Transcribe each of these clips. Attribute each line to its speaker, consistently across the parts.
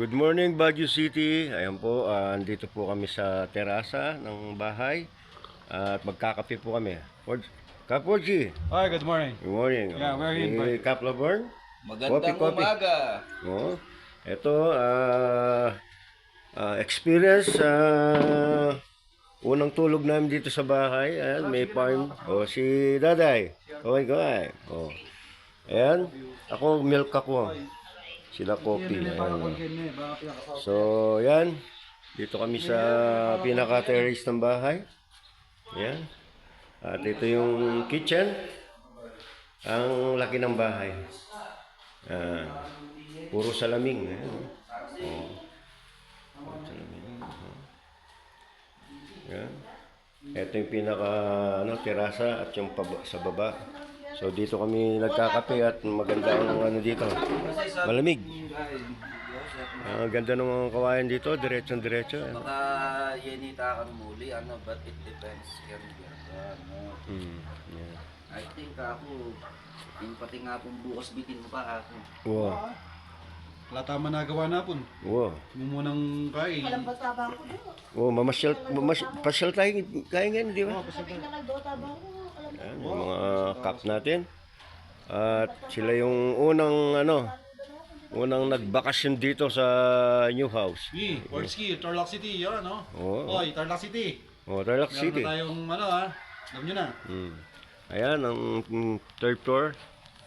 Speaker 1: Good morning, Baguio City. Ayan po, andito po kami sa terasa ng bahay at magkakape po kami. Kapoji,
Speaker 2: Hi, good morning.
Speaker 1: good morning.
Speaker 2: Yeah, we're in by-
Speaker 1: Kap Laborn.
Speaker 3: Magandang
Speaker 1: Coffee.
Speaker 3: umaga.
Speaker 1: Oh, ito, experience, unang tulog namin dito sa bahay. Ayan, may farm. Oh, si Daday. Oh my God. Oh. Ayan, ako, milk ako. Sila coffee. Ayan. So, yan. Dito kami sa pinaka-terrace ng bahay. Yan. At ito yung kitchen. Ang laki ng bahay. Puro salaming. Ayan. Oh. Salaming. Yan. Ito yung pinaka terasa at yung sa baba. So dito kami nagkakape at maganda ang dito. Malamig. Ganda ng mga kawayan dito, diretso.
Speaker 3: Baka yanita ka muli, but it depends.
Speaker 1: Yeah.
Speaker 3: I think ako, yung pati nga pong bukas bitin mo pa ako.
Speaker 1: Wow.
Speaker 2: Wala tama nagawa na po.
Speaker 1: Wow.
Speaker 2: Mumunang kain.
Speaker 4: Walang batabang ko doon.
Speaker 1: Oh, pasyal tayo kaya ngayon, di ba?
Speaker 4: Sabi na nagdotabang ko. Alam mo.
Speaker 1: Yan, yung mga cup natin. At sila yung unang nagbakasyon dito sa new house.
Speaker 2: Portski, Tarlac City, yan, no?
Speaker 1: Oo.
Speaker 2: Oy, Tarlac City.
Speaker 1: Oh, Tarlac
Speaker 2: Meron
Speaker 1: City.
Speaker 2: na tayong, alam nyo na.
Speaker 1: Ayan, ang third floor.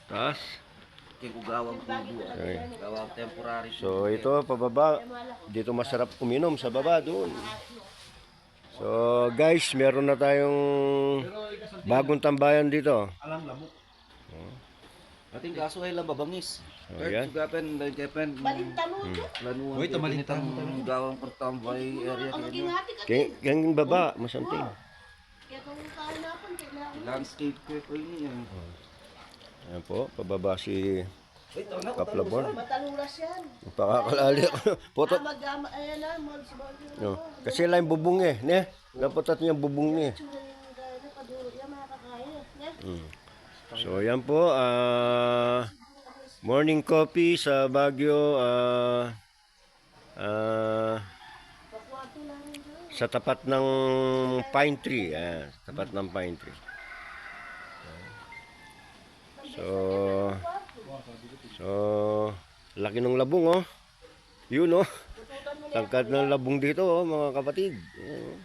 Speaker 1: Taas.
Speaker 3: Kikugawang kubo.
Speaker 1: Okay.
Speaker 3: Gawang temporary.
Speaker 1: So ito, pababa. Dito masarap uminom sa baba doon. So guys, meron na tayong bagong tambayan dito.
Speaker 2: Alang lamok.
Speaker 3: Ating kaso ay lababangis.
Speaker 1: Oh, yan.
Speaker 3: Sugapen, dagkepen.
Speaker 4: Balintano ko.
Speaker 3: Lanuan.
Speaker 2: Uy, tamalitan.
Speaker 3: Gawang pertambay area.
Speaker 4: Ang ginati ka.
Speaker 1: Kaya baba, masamting.
Speaker 4: Kaya kung kain na ako, kailangan.
Speaker 3: Landscape ko yun yan.
Speaker 1: Ayan po, pababa si Kaplabon.
Speaker 4: Mataluras yan.
Speaker 1: Pakakalali ako. Putot.
Speaker 4: Magama, ayan na, mahal sa bagay.
Speaker 1: No. Kasi lang bubong eh. Ne? Naputat niya bubong niya.
Speaker 4: Tsura yung gano'n, paduro, yan makakakain. Ne?
Speaker 1: So yan po, morning coffee sa Baguio,
Speaker 4: Pakwato lang rin doon.
Speaker 1: sa tapat ng pine tree. Tapat ng pine tree. So, laki ng labong oh. Yun oh. Tangkad ng labong dito oh, mga kapatid. Ayan, oh.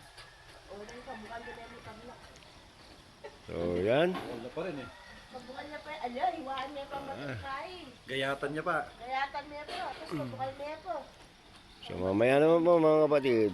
Speaker 1: So, yan.
Speaker 2: Wala pa rin eh.
Speaker 4: Pagbukan niya pa, ayan, hiwaan niya pa magkakain.
Speaker 2: Gayatan niya pa.
Speaker 4: Kayatan niya pa, tapos pagbukan niya pa.
Speaker 1: So, mamaya naman po mga kapatid.